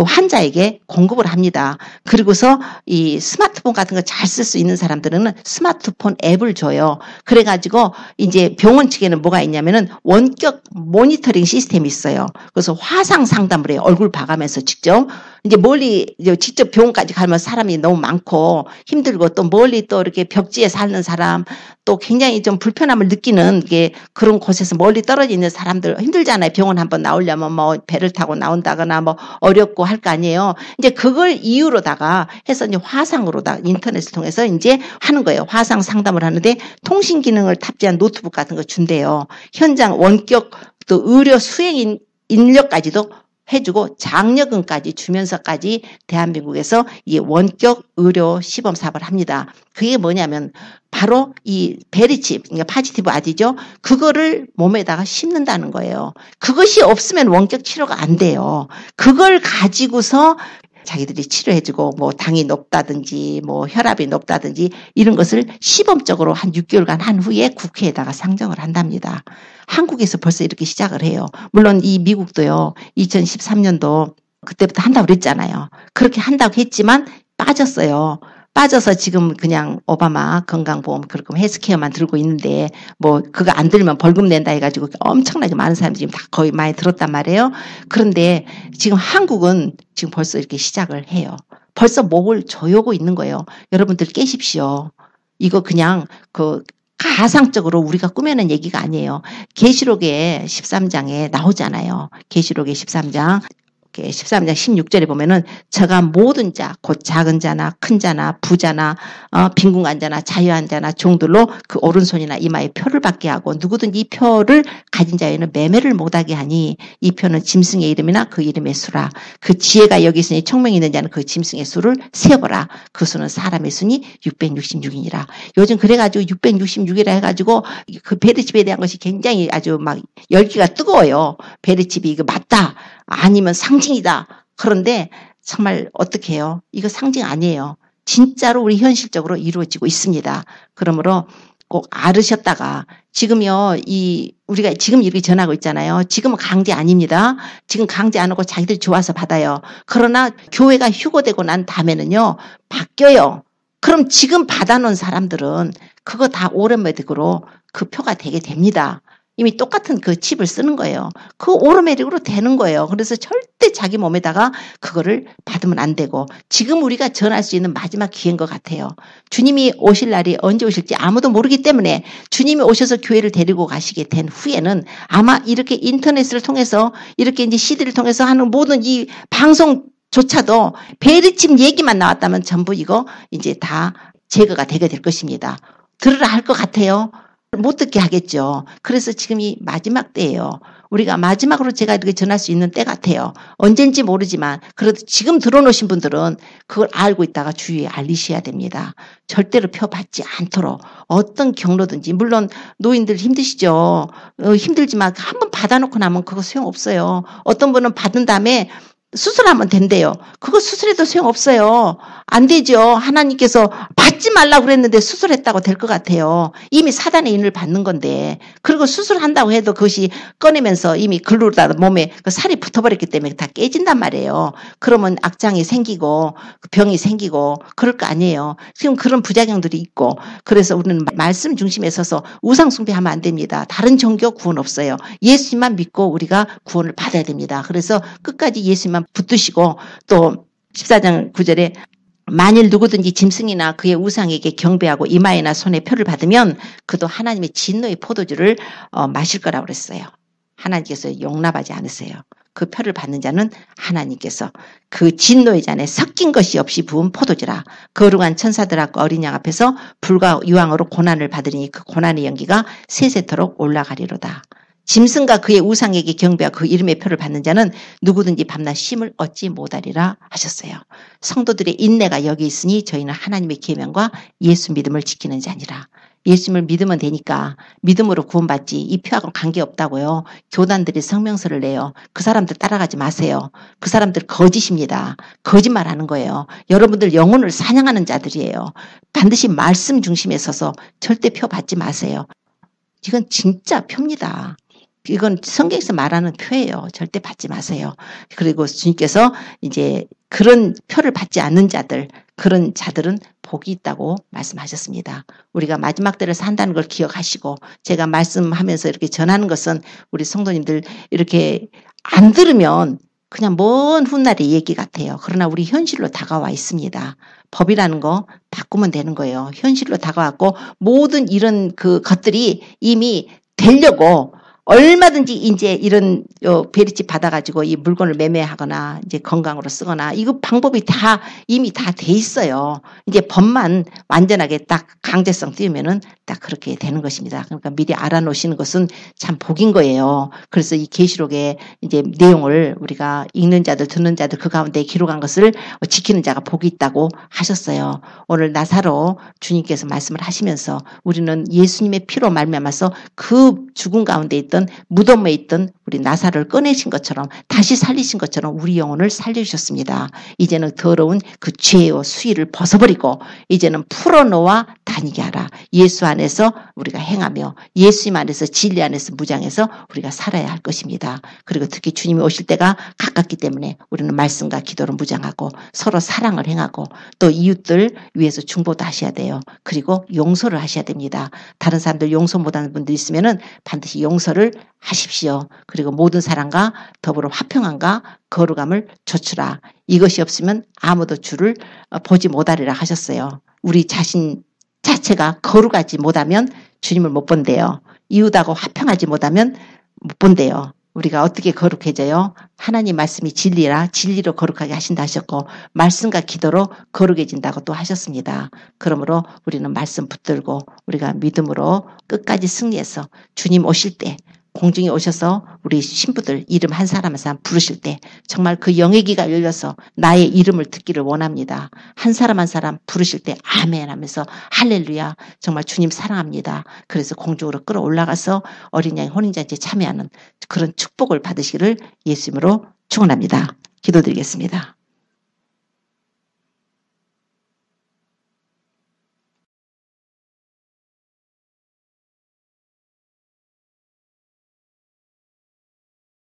환자에게 공급을 합니다. 그리고서 이 스마트폰 같은 거 잘 쓸 수 있는 사람들은 스마트폰 앱을 줘요. 그래가지고 이제 병원 측에는 뭐가 있냐면은 원격 모니터링 시스템이 있어요. 그래서 화상 상담을 해요. 얼굴 봐가면서 직접. 이제 멀리 직접 병원까지 가면 사람이 너무 많고 힘들고 또 멀리 또 이렇게 벽지에 사는 사람 또 굉장히 좀 불편함을 느끼는 게 그런 곳에서 멀리 떨어져 있는 사람들 힘들잖아요. 병원 한번 나오려면 뭐 배를 타고 나온다거나 뭐 어렵고 할 거 아니에요. 이제 그걸 이유로다가 해서 이제 화상으로다 인터넷을 통해서 이제 하는 거예요. 화상 상담을 하는데 통신 기능을 탑재한 노트북 같은 거 준대요. 현장 원격 또 의료 수행 인력까지도 해주고 장려금까지 주면서까지 대한민국에서 이 원격 의료 시범 사업을 합니다. 그게 뭐냐면 바로 이 베리칩, 그러니까 파지티브 아디죠. 그거를 몸에다가 심는다는 거예요. 그것이 없으면 원격 치료가 안 돼요. 그걸 가지고서 자기들이 치료해주고 뭐 당이 높다든지 뭐 혈압이 높다든지 이런 것을 시범적으로 한 6개월간 한 후에 국회에다가 상정을 한답니다. 한국에서 벌써 이렇게 시작을 해요. 물론 이 미국도요. 2013년도 그때부터 한다고 그랬잖아요. 그렇게 한다고 했지만 빠졌어요. 빠져서 지금 그냥 오바마 건강보험 그렇고 헬스케어만 들고 있는데 뭐 그거 안 들면 벌금 낸다 해가지고 엄청나게 많은 사람들이 지금 다 거의 많이 들었단 말이에요. 그런데 지금 한국은 지금 벌써 이렇게 시작을 해요. 벌써 목을 조여오고 있는 거예요. 여러분들 깨십시오. 이거 그냥 그 가상적으로 우리가 꾸며낸 얘기가 아니에요. 계시록의 13장에 나오잖아요. 계시록의 13장 16절에 보면은 저가 모든 자, 곧 작은 자나 큰 자나 부자나 빈궁한 자나 자유한 자나 종들로 그 오른손이나 이마에 표를 받게 하고 누구든지 이 표를 가진 자에는 매매를 못하게 하니 이 표는 짐승의 이름이나 그 이름의 수라. 그 지혜가 여기 있으니 총명이 있는 자는 그 짐승의 수를 세어보라. 그 수는 사람의 수니 666이니라. 요즘 그래가지고 666이라 해가지고 그 베르칩에 대한 것이 굉장히 아주 막 열기가 뜨거워요. 베르칩이 이거 맞다. 아니면 상징이다. 그런데 정말 어떻게 해요? 이거 상징 아니에요. 진짜로 우리 현실적으로 이루어지고 있습니다. 그러므로 꼭 알으셨다가 지금요, 우리가 지금 이렇게 전하고 있잖아요. 지금은 강제 아닙니다. 지금 강제 안 하고 자기들 좋아서 받아요. 그러나 교회가 휴고되고 난 다음에는요, 바뀌어요. 그럼 지금 받아놓은 사람들은 그거 다 오랜만으로 그 표가 되게 됩니다. 이미 똑같은 그 칩을 쓰는 거예요. 그 오토매틱으로 되는 거예요. 그래서 절대 자기 몸에다가 그거를 받으면 안 되고 지금 우리가 전할 수 있는 마지막 기회인 것 같아요. 주님이 오실 날이 언제 오실지 아무도 모르기 때문에 주님이 오셔서 교회를 데리고 가시게 된 후에는 아마 이렇게 인터넷을 통해서 이렇게 이제 CD를 통해서 하는 모든 이 방송조차도 베르칩 얘기만 나왔다면 전부 이거 이제 다 제거가 되게 될 것입니다. 들으라 할 것 같아요. 못 듣게 하겠죠. 그래서 지금 이 마지막 때예요. 우리가 마지막으로 제가 이렇게 전할 수 있는 때 같아요. 언젠지 모르지만 그래도 지금 들어놓으신 분들은 그걸 알고 있다가 주위에 알리셔야 됩니다. 절대로 표 받지 않도록 어떤 경로든지 물론 노인들 힘드시죠. 힘들지만 한번 받아놓고 나면 그거 소용없어요. 어떤 분은 받은 다음에 수술하면 된대요. 그거 수술해도 소용없어요. 안 되죠. 하나님께서 받지 말라고 그랬는데 수술했다고 될 것 같아요. 이미 사단의 인을 받는 건데. 그리고 수술한다고 해도 그것이 꺼내면서 이미 글루다 몸에 그 살이 붙어버렸기 때문에 다 깨진단 말이에요. 그러면 악장이 생기고 병이 생기고 그럴 거 아니에요. 지금 그런 부작용들이 있고 그래서 우리는 말씀 중심에 서서 우상 숭배하면 안 됩니다. 다른 종교 구원 없어요. 예수님만 믿고 우리가 구원을 받아야 됩니다. 그래서 끝까지 예수님만 붙드시고 또 14장 9절에 만일 누구든지 짐승이나 그의 우상에게 경배하고 이마에나 손에 표를 받으면 그도 하나님의 진노의 포도주를 마실 거라고 그랬어요. 하나님께서 용납하지 않으세요. 그 표를 받는 자는 하나님께서 그 진노의 잔에 섞인 것이 없이 부은 포도주라. 거룩한 천사들하고 어린 양 앞에서 불과 유황으로 고난을 받으니 그 고난의 연기가 세세토록 올라가리로다. 짐승과 그의 우상에게 경배하고 그 이름의 표를 받는 자는 누구든지 밤낮 쉼을 얻지 못하리라 하셨어요. 성도들의 인내가 여기 있으니 저희는 하나님의 계명과 예수 믿음을 지키는 자니라. 예수님을 믿으면 되니까 믿음으로 구원받지 이 표하고는 관계없다고요. 교단들이 성명서를 내요. 그 사람들 따라가지 마세요. 그 사람들 거짓입니다. 거짓말하는 거예요. 여러분들 영혼을 사냥하는 자들이에요. 반드시 말씀 중심에 서서 절대 표 받지 마세요. 이건 진짜 표입니다. 이건 성경에서 말하는 표예요. 절대 받지 마세요. 그리고 주님께서 이제 그런 표를 받지 않는 자들, 그런 자들은 복이 있다고 말씀하셨습니다. 우리가 마지막 때를 산다는 걸 기억하시고 제가 말씀하면서 이렇게 전하는 것은 우리 성도님들 이렇게 안 들으면 그냥 먼 훗날의 얘기 같아요. 그러나 우리 현실로 다가와 있습니다. 법이라는 거 바꾸면 되는 거예요. 현실로 다가왔고 모든 이런 그 것들이 이미 되려고 얼마든지 이제 이런 베리칩 받아가지고 이 물건을 매매하거나 이제 건강으로 쓰거나 이거 방법이 다 이미 다 돼 있어요. 이제 법만 완전하게 딱 강제성 띄우면은 딱 그렇게 되는 것입니다. 그러니까 미리 알아놓으시는 것은 참 복인 거예요. 그래서 이 계시록의 이제 내용을 우리가 읽는 자들 듣는 자들 그 가운데 기록한 것을 지키는 자가 복이 있다고 하셨어요. 오늘 나사로 주님께서 말씀을 하시면서 우리는 예수님의 피로 말미암아서 그 죽음 가운데 있던 있던 무덤에 있던 우리 나사로를 꺼내신 것처럼 다시 살리신 것처럼 우리 영혼을 살려주셨습니다. 이제는 더러운 그 죄와 수위를 벗어버리고 이제는 풀어놓아 다니게 하라. 예수 안에서 우리가 행하며 예수님 안에서 진리 안에서 무장해서 우리가 살아야 할 것입니다. 그리고 특히 주님이 오실 때가 가깝기 때문에 우리는 말씀과 기도로 무장하고 서로 사랑을 행하고 또 이웃들 위해서 중보도 하셔야 돼요. 그리고 용서를 하셔야 됩니다. 다른 사람들 용서 못하는 분들 있으면은 반드시 용서를 하십시오. 그리고 모든 사람과 더불어 화평함과 거룩함을 조추라. 이것이 없으면 아무도 주를 보지 못하리라 하셨어요. 우리 자신 자체가 거룩하지 못하면 주님을 못 본대요. 이웃하고 화평하지 못하면 못 본대요. 우리가 어떻게 거룩해져요? 하나님 말씀이 진리라 진리로 거룩하게 하신다 하셨고 말씀과 기도로 거룩해진다고 또 하셨습니다. 그러므로 우리는 말씀 붙들고 우리가 믿음으로 끝까지 승리해서 주님 오실 때 공중에 오셔서 우리 신부들 이름 한 사람 한 사람 부르실 때 정말 그 영의 귀가 열려서 나의 이름을 듣기를 원합니다. 한 사람 한 사람 부르실 때 아멘 하면서 할렐루야 정말 주님 사랑합니다. 그래서 공중으로 끌어올라가서 어린 양 혼인잔치에 참여하는 그런 축복을 받으시기를 예수님으로 축원합니다. 기도드리겠습니다.